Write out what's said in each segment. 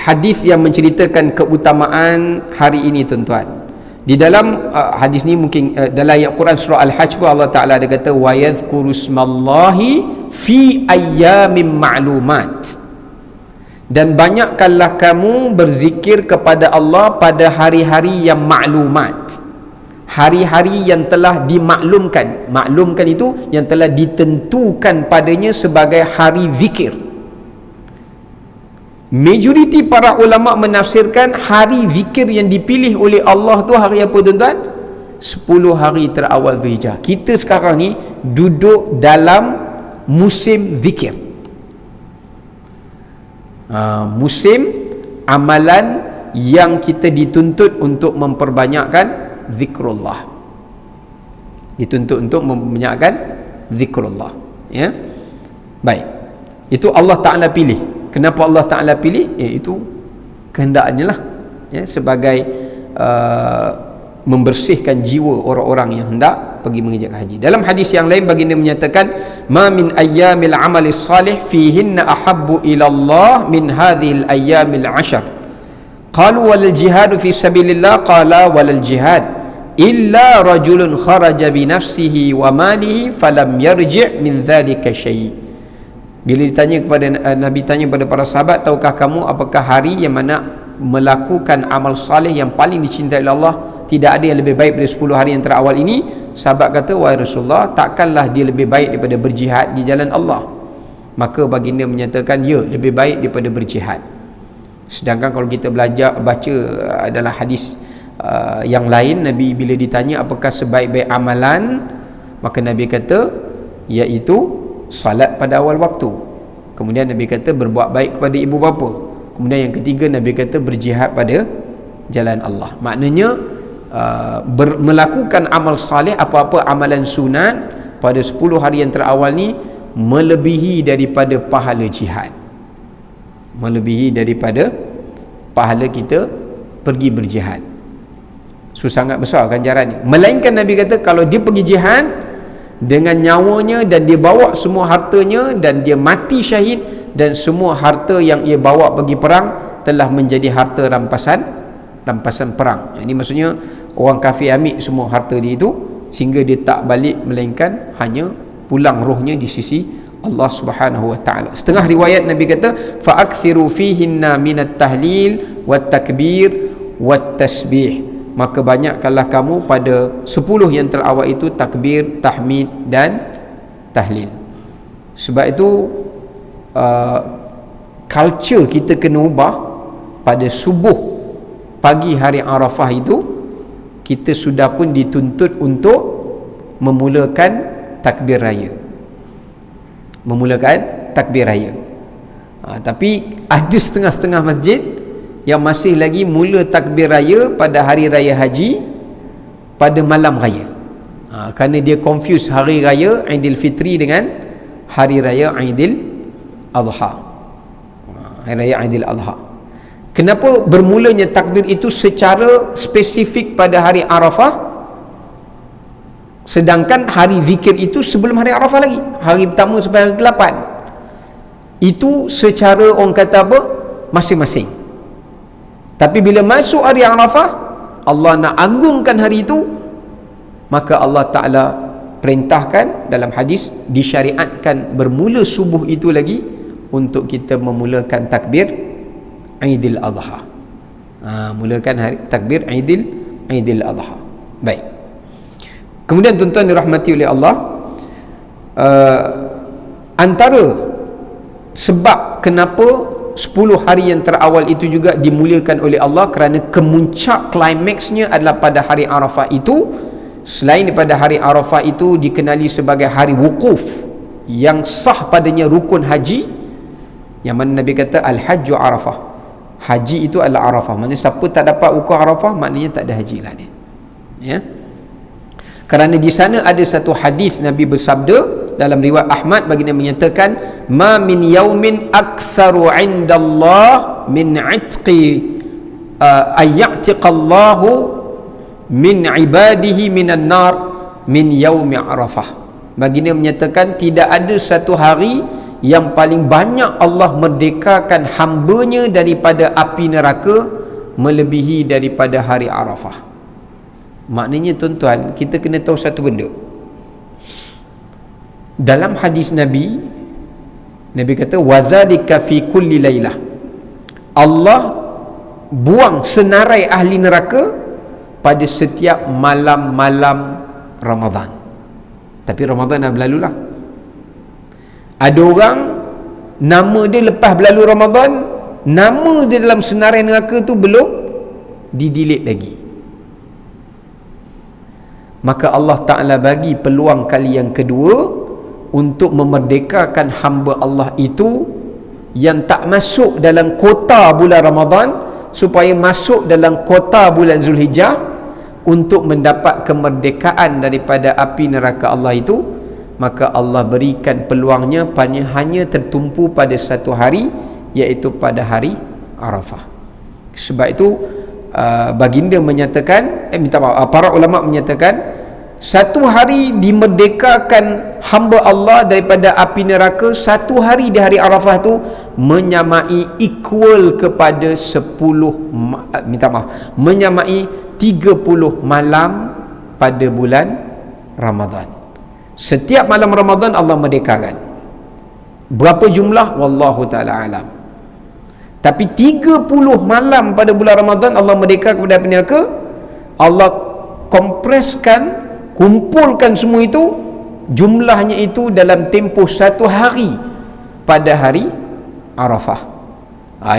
hadis yang menceritakan keutamaan hari ini tuan-tuan. Di dalam hadis ni mungkin dalam ayat Quran surah Al-Hajj pun Allah Taala ada kata wa yadhkuru smallahi fi ayyamin ma'lumat. Dan banyakkanlah kamu berzikir kepada Allah pada hari-hari yang maklumat. Hari-hari yang telah dimaklumkan. Maklumkan itu yang telah ditentukan padanya sebagai hari zikir. Majoriti para ulama menafsirkan hari zikir yang dipilih oleh Allah tu hari apa tuan-tuan? 10 hari terawal Zulhijjah. Kita sekarang ni duduk dalam musim zikir. Musim amalan yang kita dituntut untuk memperbanyakkan zikrullah. Dituntut untuk memperbanyakkan zikrullah. Ya. Baik. Itu Allah Ta'ala pilih. Kenapa Allah Ta'ala pilih? Itu kehendaknya lah, ya, sebagai membersihkan jiwa orang-orang yang hendak pergi mengerjakan haji. Dalam hadis yang lain baginda menyatakan ma min ayyamil amali salih fihinna ahabbu ila Allah min hadhil ayyamil 'ashar. Qalu wal jihad fi sabilillah, qala wal jihad illa rajulun kharaja bi nafsihi wa malihi falam yarji' min dhalika syai'. Bila ditanya kepada Nabi tanya kepada para sahabat, tahukah kamu apakah hari yang mana melakukan amal salih yang paling dicintai oleh Allah? Tidak ada yang lebih baik daripada 10 hari yang terawal ini. Sahabat kata, wahai Rasulullah, takkanlah dia lebih baik daripada berjihad di jalan Allah? Maka baginda menyatakan, ya, lebih baik daripada berjihad. Sedangkan kalau kita baca adalah hadis yang lain, Nabi bila ditanya apakah sebaik-baik amalan, maka Nabi kata iaitu salat pada awal waktu. Kemudian Nabi kata berbuat baik kepada ibu bapa. Kemudian yang ketiga Nabi kata berjihad pada jalan Allah. Maknanya melakukan amal salih, apa-apa amalan sunat pada 10 hari yang terawal ni melebihi daripada pahala jihad, melebihi daripada pahala kita pergi berjihad. Sangat besar ganjarannya. Melainkan Nabi kata kalau dia pergi jihad dengan nyawanya dan dia bawa semua hartanya dan dia mati syahid, dan semua harta yang ia bawa pergi perang telah menjadi harta rampasan perang. Ini maksudnya orang kafir ambil semua harta dia itu sehingga dia tak balik, melainkan hanya pulang rohnya di sisi Allah Subhanahu wa taala. Setengah riwayat Nabi kata fa akthiru fihinna minat tahlil wat takbir wat tasbih. Maka banyakkanlah kamu pada 10 yang terawal itu takbir, tahmid dan tahlil. Sebab itu culture kita kena ubah. Pada subuh pagi hari Arafah itu kita sudah pun dituntut untuk memulakan takbir raya. Tapi ada setengah-setengah masjid yang masih lagi mula takbir raya pada hari raya haji pada malam raya. Kerana dia confuse hari raya Aidilfitri dengan hari raya Aidil Adha. Hari raya Aidil Adha. Kenapa bermulanya takbir itu secara spesifik pada hari Arafah, sedangkan hari zikir itu sebelum hari Arafah lagi, hari pertama sampai hari ke-8? Itu secara orang kata apa? Masing-masing. Tapi bila masuk hari Arafah, Allah nak agungkan hari itu, maka Allah Ta'ala perintahkan dalam hadis disyariatkan bermula subuh itu lagi untuk kita memulakan takbir Aidil Adha. Mulakan hari takbir Aidil Adha. Baik. Kemudian tuan-tuan dirahmati oleh Allah, antara sebab kenapa 10 hari yang terawal itu juga dimuliakan oleh Allah kerana kemuncak klimaksnya adalah pada hari Arafah itu. Selain daripada hari Arafah itu dikenali sebagai hari wukuf yang sah padanya rukun haji, yang mana Nabi kata al-hajju Arafah, haji itu adalah Arafah. Maksudnya siapa tak dapat wukuf Arafah maknanya tak ada haji lah dia, ya. Kerana di sana ada satu hadis Nabi bersabda dalam riwayat Ahmad, baginda menyatakan ma min yaumin aktsaru 'indallah min 'itqi ayyatiqallahu min ibadihi minan nar min yaumi Arafah. Baginda menyatakan tidak ada satu hari yang paling banyak Allah merdekakan hambanya daripada api neraka melebihi daripada hari Arafah. Maknanya tuan-tuan, kita kena tahu satu benda. Dalam hadis Nabi kata wazalika fi kulli lailah. Allah buang senarai ahli neraka pada setiap malam-malam Ramadan. Tapi Ramadan dah berlalu lah. Ada orang nama dia lepas berlalu Ramadan, nama dia dalam senarai neraka tu belum di-delete lagi. Maka Allah Ta'ala bagi peluang kali yang kedua untuk memerdekakan hamba Allah itu yang tak masuk dalam kota bulan Ramadan supaya masuk dalam kota bulan Zulhijjah untuk mendapat kemerdekaan daripada api neraka Allah itu. Maka Allah berikan peluangnya hanya tertumpu pada satu hari, iaitu pada hari Arafah. Sebab itu baginda menyatakan, para ulama menyatakan, satu hari dimerdekakan hamba Allah daripada api neraka, satu hari di hari Arafah tu menyamai equal kepada 30 malam pada bulan Ramadan. Setiap malam Ramadan Allah merdekakan. Berapa jumlah? Wallahu ta'ala alam. Tapi 30 malam pada bulan Ramadan Allah merdeka kepada api neraka. Allah kompreskan, kumpulkan semua itu, jumlahnya itu dalam tempoh satu hari pada hari Arafah.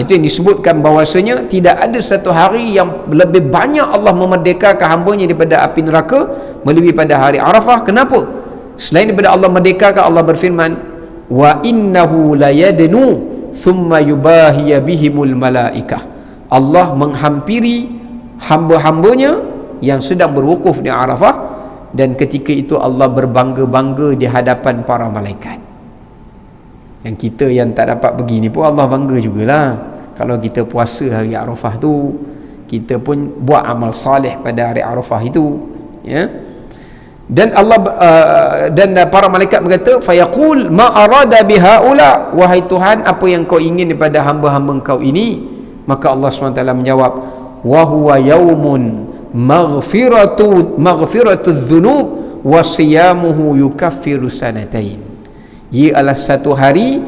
Itu yang disebutkan bahawasanya tidak ada satu hari yang lebih banyak Allah memerdekakan hambanya daripada api neraka melebihi pada hari Arafah. Kenapa? Selain daripada Allah merdekakan, Allah berfirman, wa innahu layadnu thumma yubahiya bihimul malaikah. Allah menghampiri hamba-hambanya yang sedang berwukuf di Arafah, dan ketika itu Allah berbangga-bangga di hadapan para malaikat. Yang kita yang tak dapat pergi ni pun Allah bangga jugalah. Kalau kita puasa hari Arafah tu, kita pun buat amal soleh pada hari Arafah itu, ya. Dan Allah dan para malaikat berkata, fayaqul ma arada bihaula, wahai Tuhan, apa yang kau ingin daripada hamba-hamba kau ini? Maka Allah SWT menjawab, wa huwa yaumun maghfiratu dhunub wa siyamuhu yukaffiru sanatain. Ia adalah satu hari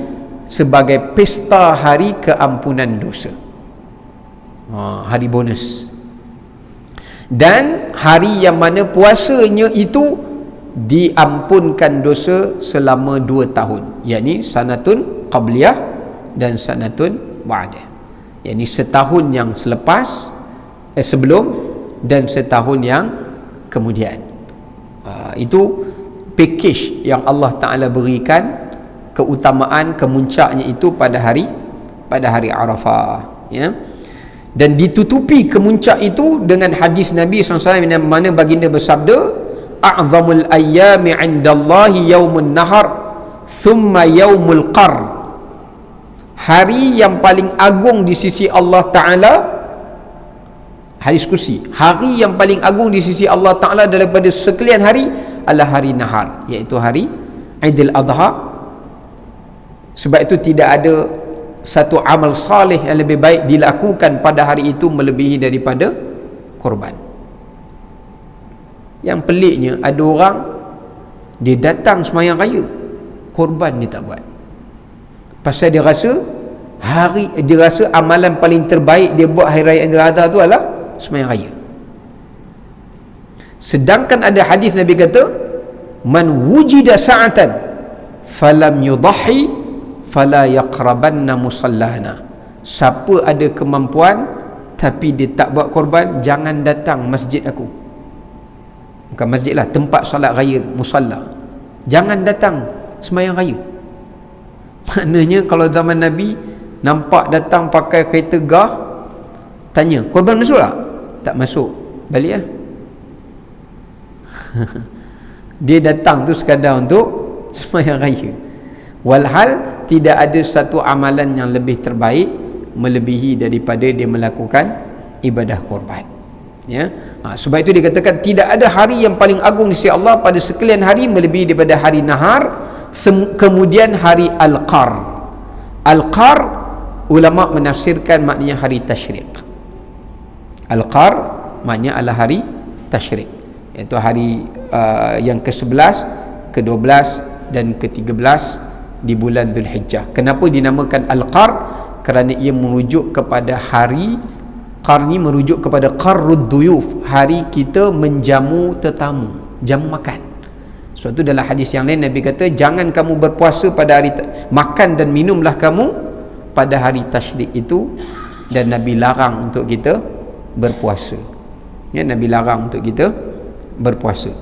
sebagai pesta hari keampunan dosa, hari bonus. Dan hari yang mana puasanya itu diampunkan dosa selama 2 tahun, yakni sanatun qabliyah dan sanatun ba'dah, yakni setahun yang selepas sebelum dan setahun yang kemudian. Itu package yang Allah Ta'ala berikan, keutamaan kemuncaknya itu pada hari Arafah, ya. Dan ditutupi kemuncak itu dengan hadis Nabi SAW yang mana baginda bersabda, a'zamul ayyami 'indallahi yaumun nahar thumma yaumul qar. Hari yang paling agung di sisi Allah Ta'ala, hadis kursi, hari yang paling agung di sisi Allah Ta'ala daripada sekalian hari adalah hari nahar, iaitu hari Aidil Adha. Sebab itu tidak ada satu amal salih yang lebih baik dilakukan pada hari itu melebihi daripada korban. Yang peliknya, ada orang dia datang sembahyang raya, korban dia tak buat. Pasal dia rasa amalan paling terbaik dia buat hari raya Aidil Adha tu adalah sembahyang raya. Sedangkan ada hadis Nabi kata, man wujida sa'atan falam yudahi fala yaqrabanna musallana. Siapa ada kemampuan tapi dia tak buat korban, jangan datang masjid aku. Bukan masjid lah, tempat solat raya, musalla. Jangan datang sembahyang raya. Maknanya kalau zaman Nabi nampak datang pakai kereta gah, tanya, korban masuk tak? Tak masuk, balik lah. Dia datang tu sekadar untuk sembahyang raya. Walhal tidak ada satu amalan yang lebih terbaik melebihi daripada dia melakukan ibadah korban, ya. Sebab itu dikatakan tidak ada hari yang paling agung di sisi Allah pada sekalian hari melebihi daripada hari nahar, Kemudian hari Al-Qar. Al-Qar, ulama menafsirkan maknanya hari Tasyrik. Al-Qar maknanya adalah hari Tasyrik, iaitu hari yang ke-11, ke-12 dan ke-13 di bulan Zulhijjah. Kenapa dinamakan Al-Qar? Kerana ia merujuk kepada hari, Qar ni merujuk kepada Qarrud Duyuf, hari kita menjamu tetamu, jamu makan. Sebab tu dalam hadis yang lain Nabi kata, jangan kamu berpuasa pada hari makan dan minumlah kamu pada hari Tasyrik itu, dan Nabi larang untuk kita berpuasa. Ya, Nabi larang untuk kita berpuasa.